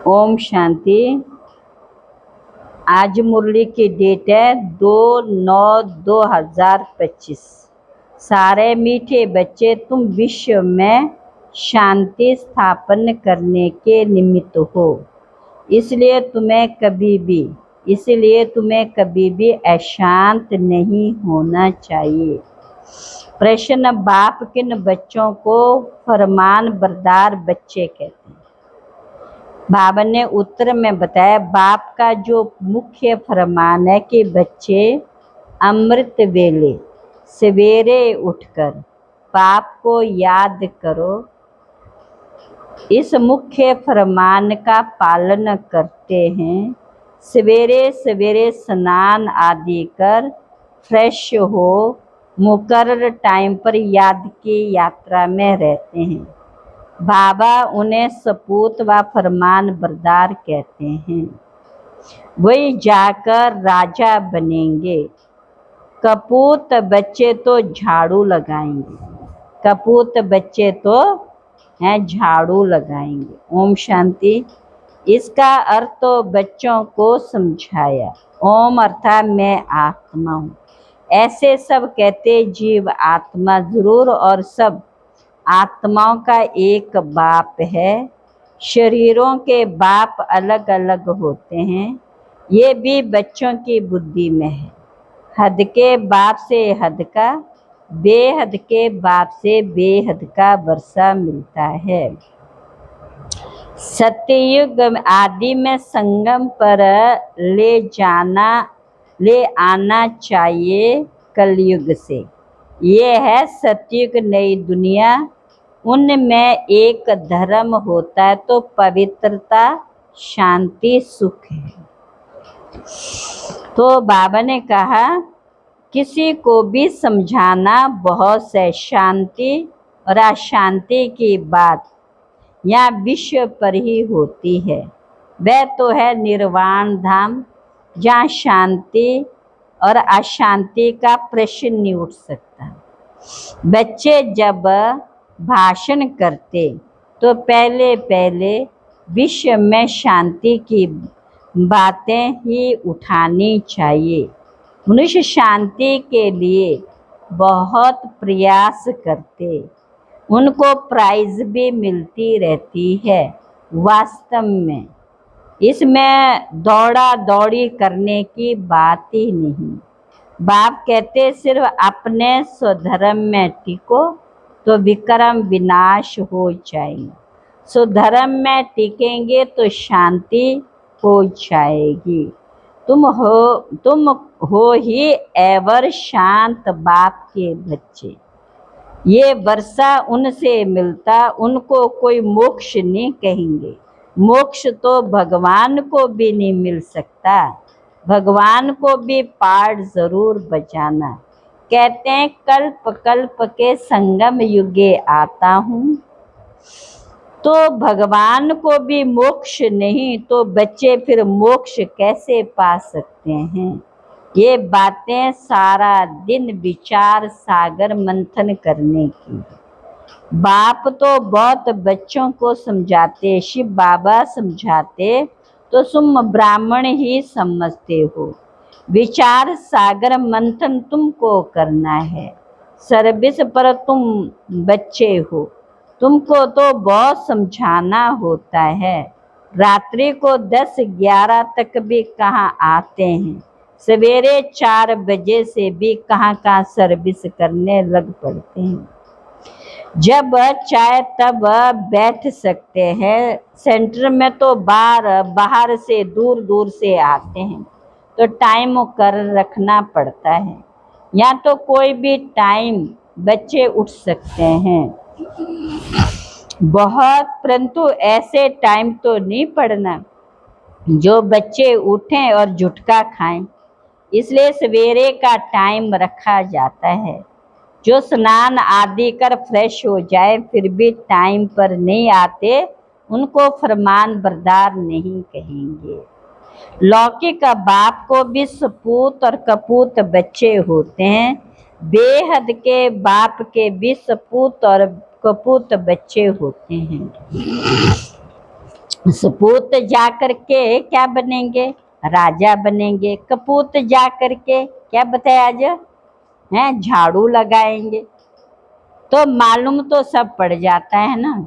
ओम शांति। आज मुरली की डेट है 2/9/2025। सारे मीठे बच्चे, तुम विश्व में शांति स्थापन करने के निमित्त हो, इसलिए तुम्हें कभी भी अशांत नहीं होना चाहिए। प्रश्न: बाप किन बच्चों को फरमान बरदार बच्चे कहते हैं? बाबा ने उत्तर में बताया, बाप का जो मुख्य फरमान है कि बच्चे अमृत वेले सवेरे उठकर बाप को याद करो। इस मुख्य फरमान का पालन करते हैं। सवेरे सवेरे स्नान आदि कर फ्रेश हो मुकर्रर टाइम पर याद की यात्रा में रहते हैं। बाबा उन्हें सपूत व फरमान बरदार कहते हैं। वही जाकर राजा बनेंगे। कपूत बच्चे तो झाड़ू लगाएंगे। ओम शांति। इसका अर्थ तो बच्चों को समझाया। ओम अर्थात मैं आत्मा हूँ। ऐसे सब कहते जीव आत्मा जरूर, और सब आत्माओं का एक बाप है। शरीरों के बाप अलग अलग होते हैं। ये भी बच्चों की बुद्धि में है। हद के बाप से हद का, बेहद के बाप से बेहद का वर्षा मिलता है। सत्ययुग आदि में संगम पर ले आना चाहिए कलयुग से। ये है सतयुग, नई दुनिया। उनमें एक धर्म होता है तो पवित्रता, शांति, सुख है। तो बाबा ने कहा, किसी को भी समझाना बहुत से शांति और अशांति की बात यहाँ विश्व पर ही होती है। वह तो है निर्वाण धाम, जहाँ शांति और अशांति का प्रश्न नहीं उठ सकता। बच्चे जब भाषण करते तो पहले विश्व में शांति की बातें ही उठानी चाहिए। मनुष्य शांति के लिए बहुत प्रयास करते, उनको प्राइज भी मिलती रहती है। वास्तव में इसमें दौड़ा दौड़ी करने की बात ही नहीं। बाप कहते सिर्फ अपने स्वधर्म में टिको तो विक्रम विनाश हो जाएंगे। स्वधर्म में टिकेंगे तो शांति हो जाएगी। तुम हो ही एवर शांत बाप के बच्चे। ये वर्षा उनसे मिलता, उनको कोई मोक्ष नहीं कहेंगे। मोक्ष तो भगवान को भी नहीं मिल सकता। भगवान को भी पाठ जरूर बजाना। कहते हैं कल्प कल्प के संगम युगे आता हूँ। तो भगवान को भी मोक्ष नहीं तो बच्चे फिर मोक्ष कैसे पा सकते हैं? ये बातें सारा दिन विचार सागर मंथन करने की। बाप तो बहुत बच्चों को समझाते, शिव बाबा समझाते तो तुम ब्राह्मण ही समझते हो। विचार सागर मंथन तुमको करना है। सर्विस पर तुम बच्चे हो, तुमको तो बहुत समझाना होता है। रात्रि को 10-11 तक भी कहाँ आते हैं, सवेरे 4 बजे से भी कहाँ सर्विस करने लग पड़ते हैं। जब चाहे तब बैठ सकते हैं। सेंटर में तो बाहर से दूर से आते हैं तो टाइम कर रखना पड़ता है। यहाँ तो कोई भी टाइम बच्चे उठ सकते हैं बहुत, परंतु ऐसे टाइम तो नहीं पढ़ना जो बच्चे उठें और झुटका खाएं। इसलिए सवेरे का टाइम रखा जाता है। जो स्नान आदि कर फ्रेश हो जाए फिर भी टाइम पर नहीं आते, उनको फरमान बरदार नहीं कहेंगे। लौकिक बाप को भी सपूत और कपूत बच्चे होते हैं, बेहद के बाप के भी सपूत और कपूत बच्चे होते हैं। सपूत जाकर के क्या बनेंगे? राजा बनेंगे। कपूत जाकर के क्या बताया आज है? झाड़ू लगाएंगे। तो मालूम तो सब पड़ जाता है ना।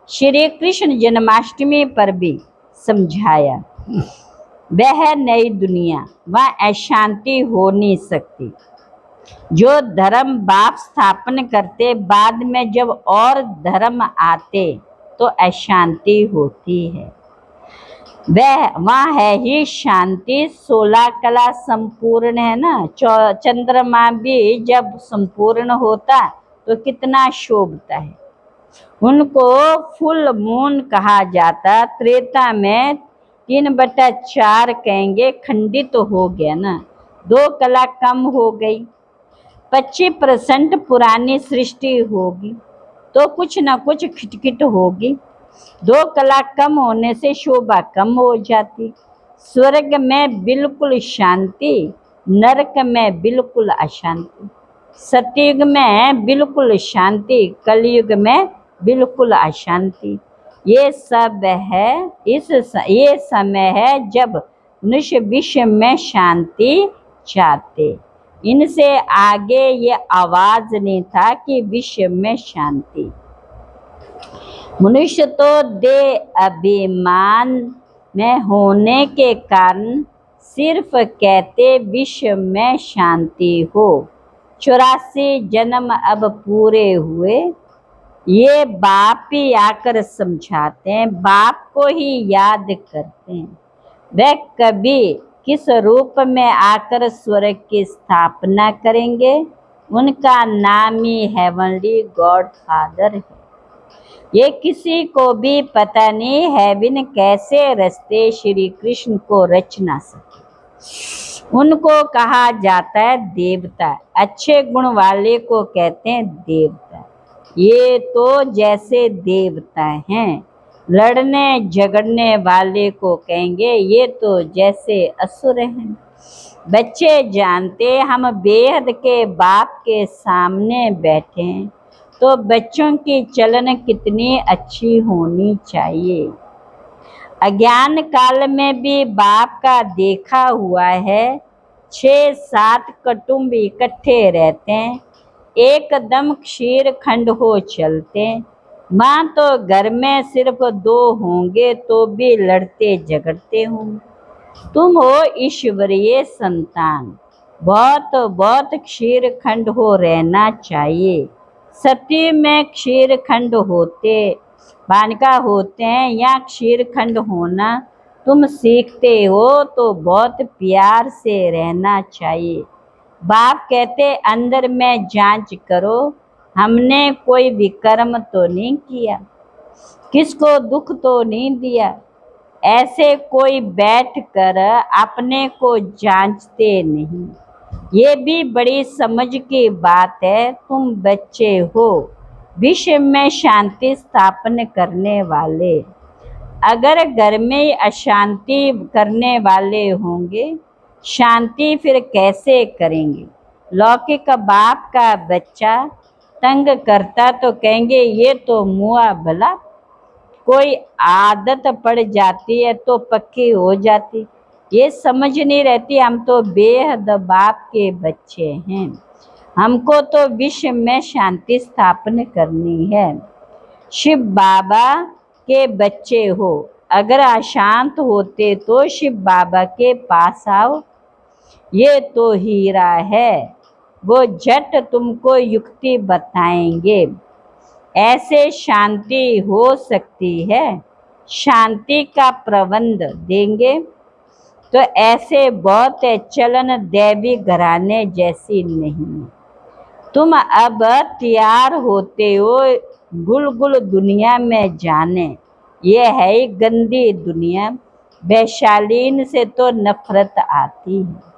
श्री कृष्ण जन्माष्टमी पर भी समझाया, वह नई दुनिया, वह अशांति हो नहीं सकती। जो धर्म बाप स्थापन करते, बाद में जब और धर्म आते तो अशांति होती है। वहाँ है ही शांति। 16 कला संपूर्ण है ना। चंद्रमा भी जब संपूर्ण होता तो कितना शोभता है। उनको फुल मून कहा जाता। त्रेता में 3/4 कहेंगे, खंडित हो गया ना, 2 कला कम हो गई। 25% पुरानी सृष्टि होगी तो कुछ ना कुछ खिटखिट होगी। 2 कला कम होने से शोभा कम हो जाती। स्वर्ग में बिल्कुल शांति, नरक में बिल्कुल अशांति। सतयुग में बिल्कुल शांति, कलयुग में बिल्कुल अशांति। ये सब है, ये समय है जब मनुष्य विश्व में शांति चाहते। इनसे आगे ये आवाज नहीं था कि विश्व में शांति। मनुष्य तो दे अभिमान में होने के कारण सिर्फ कहते विश्व में शांति हो। 84 जन्म अब पूरे हुए, ये बाप ही आकर समझाते हैं, बाप को ही याद करते हैं। वह कभी किस रूप में आकर स्वर्ग की स्थापना करेंगे, उनका नाम ही हेवनली गॉड फादर है। ये किसी को भी पता नहीं, हेवन कैसे रचते श्री कृष्ण को रच ना सके। उनको कहा जाता है देवता। अच्छे गुण वाले को कहते हैं देवता। ये तो जैसे देवता हैं। लड़ने झगड़ने वाले को कहेंगे ये तो जैसे असुर हैं। बच्चे जानते हम बेहद के बाप के सामने बैठे हैं तो बच्चों की चलन कितनी अच्छी होनी चाहिए। अज्ञान काल में भी बाप का देखा हुआ है, 6-7 कुटुंब इकट्ठे रहते हैं, एकदम क्षीर खंड हो चलते। माँ तो घर में सिर्फ 2 होंगे तो भी लड़ते झगड़ते होंगे। तुम हो ईश्वरीय संतान, बहुत बहुत क्षीर खंड हो रहना चाहिए। सती में क्षीर खंड होते, बानका होते हैं, या क्षीर खंड होना तुम सीखते हो तो बहुत प्यार से रहना चाहिए। बाप कहते अंदर में जांच करो, हमने कोई विकर्म तो नहीं किया, किसको दुख तो नहीं दिया। ऐसे कोई बैठ कर अपने को जांचते नहीं। ये भी बड़ी समझ की बात है। तुम बच्चे हो, विश्व में शांति स्थापन करने वाले। अगर घर में अशांति करने वाले होंगे, शांति फिर कैसे करेंगे। लौकिक बाप का बच्चा तंग करता तो कहेंगे ये तो मुआ भला। कोई आदत पड़ जाती है तो पक्की हो जाती। ये समझ नहीं रहती, हम तो बेहद बाप के बच्चे हैं, हमको तो विश्व में शांति स्थापन करनी है। शिव बाबा के बच्चे हो, अगर अशांत होते तो शिव बाबा के पास आओ। ये तो हीरा है, वो झट तुमको युक्ति बताएंगे। ऐसे शांति हो सकती है, शांति का प्रबंध देंगे। तो ऐसे बहुत चलन देवी घराने जैसी नहीं। तुम अब तैयार होते हो गुल दुनिया में जाने। ये है ही गंदी दुनिया, वैशालीन से तो नफरत आती है।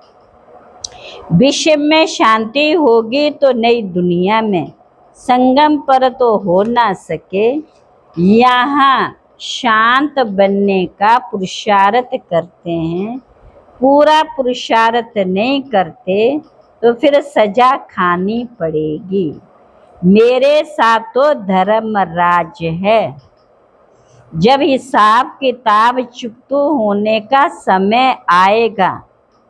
विश्व में शांति होगी तो नई दुनिया में संगम पर तो हो ना सके। यहाँ शांत बनने का पुरुषार्थ करते हैं, पूरा पुरुषार्थ नहीं करते तो फिर सजा खानी पड़ेगी। मेरे साथ तो धर्मराज है। जब हिसाब किताब चुकता होने का समय आएगा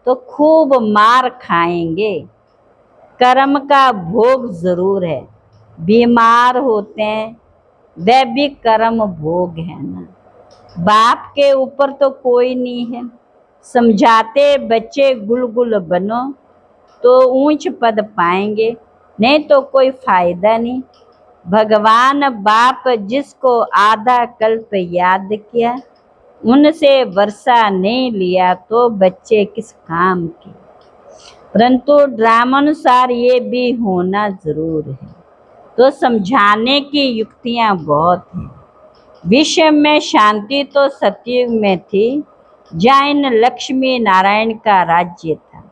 तो खूब मार खाएंगे। कर्म का भोग जरूर है, बीमार होते हैं वह भी कर्म भोग है ना। बाप के ऊपर तो कोई नहीं है। समझाते बच्चे गुलगुल बनो तो ऊंच पद पाएंगे, नहीं तो कोई फायदा नहीं। भगवान बाप जिसको आधा कल्प याद किया, उनसे वर्षा नहीं लिया तो बच्चे किस काम के। परंतु ड्रामानुसार ये भी होना जरूर है। तो समझाने की युक्तियां बहुत हैं। विश्व में शांति तो सतयुग में थी, जहाँ इन लक्ष्मी नारायण का राज्य था।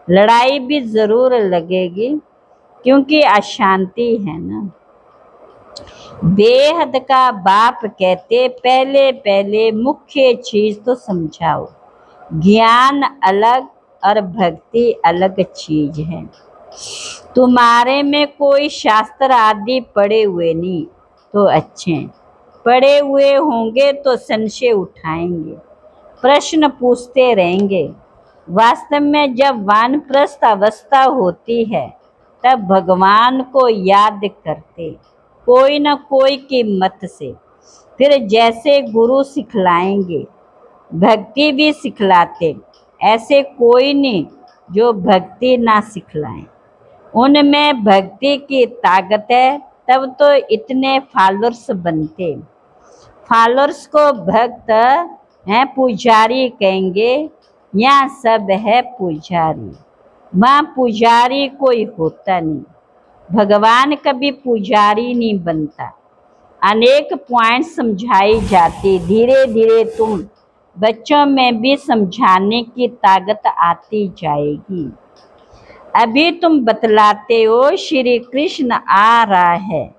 लड़ाई भी जरूर लगेगी क्योंकि अशांति है ना। बेहद का बाप कहते पहले पहले मुख्य चीज तो समझाओ। ज्ञान अलग और भक्ति अलग चीज है। तुम्हारे में कोई शास्त्र आदि पढ़े हुए नहीं तो अच्छे, पढ़े हुए होंगे तो संशय उठाएंगे, प्रश्न पूछते रहेंगे। वास्तव में जब वानप्रस्थ अवस्था होती है तब भगवान को याद करते, कोई न कोई की मत से। फिर जैसे गुरु सिखलाएंगे भक्ति भी सिखलाते, ऐसे कोई नहीं जो भक्ति ना सिखलाए। उनमें भक्ति की ताकत है, तब तो इतने फॉलोअर्स बनते। फॉलोअर्स को भक्त हैं पुजारी कहेंगे, यहाँ सब है पुजारी। वहाँ पुजारी कोई होता नहीं, भगवान कभी पुजारी नहीं बनता। अनेक पॉइंट समझाई जाती, धीरे धीरे तुम बच्चों में भी समझाने की ताकत आती जाएगी। अभी तुम बतलाते हो श्री कृष्ण आ रहा है,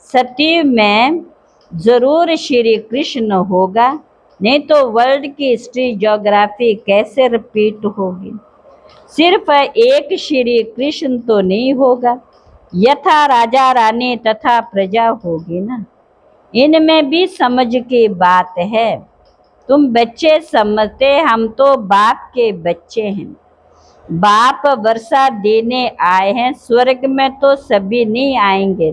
सतयुग में जरूर श्री कृष्ण होगा, नहीं तो वर्ल्ड की हिस्ट्री ज्योग्राफी कैसे रिपीट होगी। सिर्फ एक श्री कृष्ण तो नहीं होगा, यथा राजा रानी तथा प्रजा होगी ना। इनमें भी समझ की बात है। तुम बच्चे समझते, हम तो बाप के बच्चे हैं। बाप वर्षा देने आए हैं, स्वर्ग में तो सभी नहीं आएंगे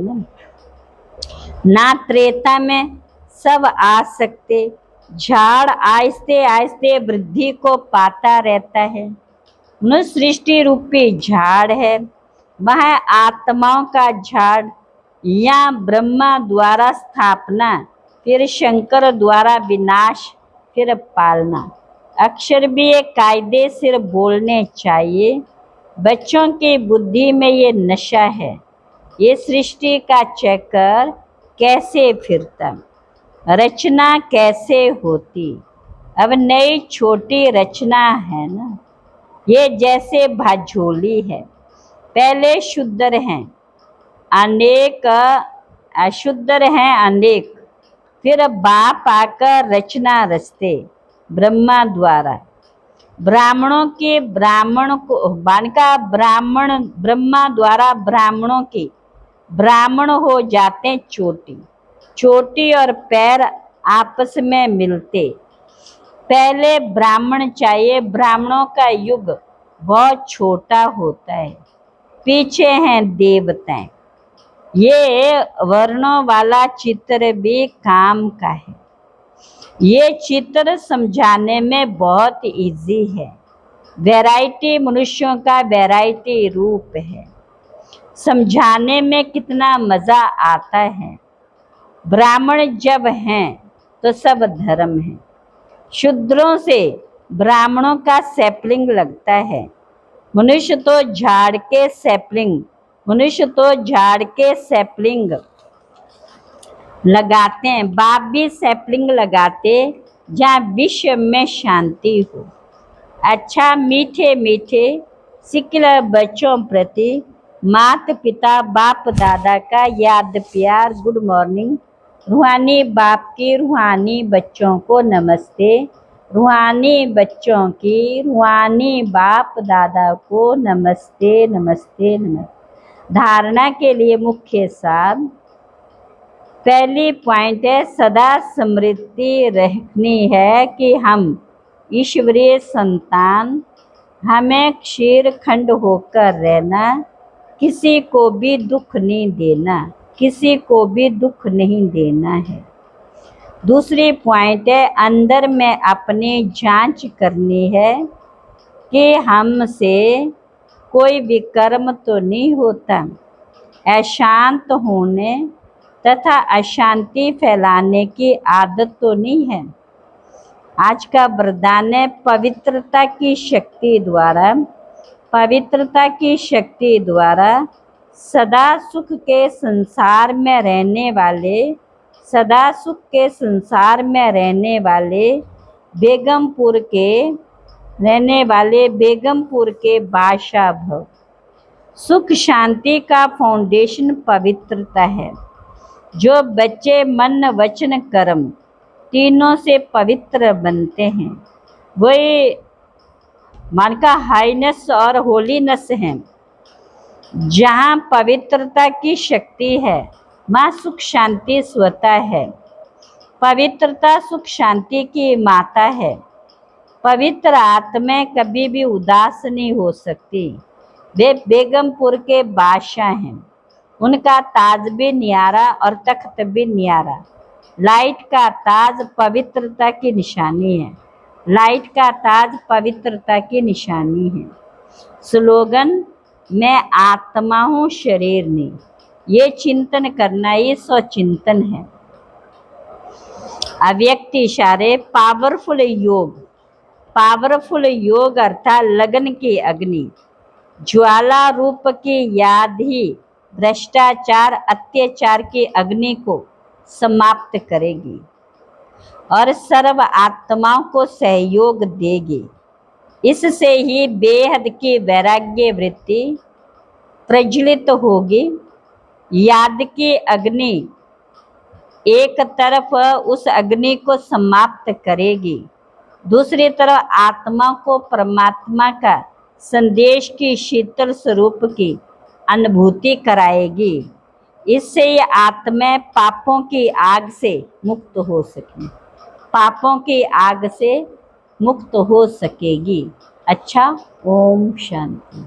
ना त्रेता में सब आ सकते। झाड़ आहिस्ते आहिस्ते वृद्धि को पाता रहता है। सृष्टि रूपी झाड़ है, वह आत्माओं का झाड़। या ब्रह्मा द्वारा स्थापना, फिर शंकर द्वारा विनाश, फिर पालना। अक्षर भी एक कायदे से बोलने चाहिए। बच्चों की बुद्धि में ये नशा है। ये सृष्टि का चक्कर कैसे फिरता, रचना कैसे होती। अब नई छोटी रचना है ना, ये जैसे भाझोली है। पहले शुद्र हैं अनेक, अशुद्र हैं अनेक, फिर बाप आकर रचना रचते ब्रह्मा द्वारा। ब्राह्मणों के ब्राह्मण को बानका ब्राह्मण, ब्रह्मा द्वारा ब्राह्मणों के ब्राह्मण हो जाते चोटी। चोटी और पैर आपस में मिलते। पहले ब्राह्मण चाहिए, ब्राह्मणों का युग बहुत छोटा होता है, पीछे हैं देवताएं। ये वर्णों वाला चित्र भी काम का है। ये चित्र समझाने में बहुत इजी है। वैरायटी मनुष्यों का वैरायटी रूप है, समझाने में कितना मजा आता है। ब्राह्मण जब हैं तो सब धर्म है। शूद्रों से ब्राह्मणों का सैपलिंग लगता है। मनुष्य तो झाड़ के सैपलिंग, मनुष्य तो झाड़ के सैपलिंग लगाते हैं। बाप भी सैपलिंग लगाते जहाँ विश्व में शांति हो। अच्छा मीठे मीठे सिकल बच्चों प्रति माता पिता बाप दादा का याद प्यार, गुड मॉर्निंग। रूहानी बाप की रूहानी बच्चों को नमस्ते। रूहानी बच्चों की रूहानी बाप दादा को नमस्ते नमस्ते नमस्ते। धारणा के लिए मुख्य सार। पहली पॉइंट है, सदा स्मृति रखनी है कि हम ईश्वरीय संतान, हमें क्षीर खंड होकर रहना, किसी को भी दुख नहीं देना, किसी को भी दुख नहीं देना है। दूसरी पॉइंट है, अंदर में अपनी जांच करनी है कि हमसे कोई विकर्म तो नहीं होता। अशांत होने तथा अशांति फैलाने की आदत तो नहीं है। आज का वरदान है, पवित्रता की शक्ति द्वारा, पवित्रता की शक्ति द्वारा सदा सुख के संसार में रहने वाले, सदा सुख के संसार में रहने वाले बेगमपुर के रहने वाले बेगमपुर के बादशाह भव। सुख शांति का फाउंडेशन पवित्रता है। जो बच्चे मन वचन कर्म तीनों से पवित्र बनते हैं, वही मन का हाईनेस और होलीनेस है। जहाँ पवित्रता की शक्ति है, माँ सुख शांति स्वतः है। पवित्रता सुख शांति की माता है। पवित्र आत्माएं कभी भी उदास नहीं हो सकती। वे बेगमपुर के बादशाह हैं। उनका ताज भी न्यारा और तख्त भी न्यारा। लाइट का ताज पवित्रता की निशानी है। लाइट का ताज पवित्रता की निशानी है। स्लोगन, मैं आत्मा हूँ शरीर नहीं। ये चिंतन करना ही स्वचिंतन है। अव्यक्त इशारे, पावरफुल योग। पावरफुल योग अर्थात लगन की अग्नि, ज्वाला रूप की याद ही भ्रष्टाचार अत्याचार की अग्नि को समाप्त करेगी और सर्व आत्माओं को सहयोग देगी। इससे ही बेहद की वैराग्य वृत्ति प्रज्वलित होगी। याद की अग्नि एक तरफ उस अग्नि को समाप्त करेगी, दूसरी तरफ आत्मा को परमात्मा का संदेश की शीतल स्वरूप की अनुभूति कराएगी। इससे ये आत्माएं पापों की आग से मुक्त हो सकें, पापों की आग से मुक्त हो सकेगी। अच्छा, ओम शांति।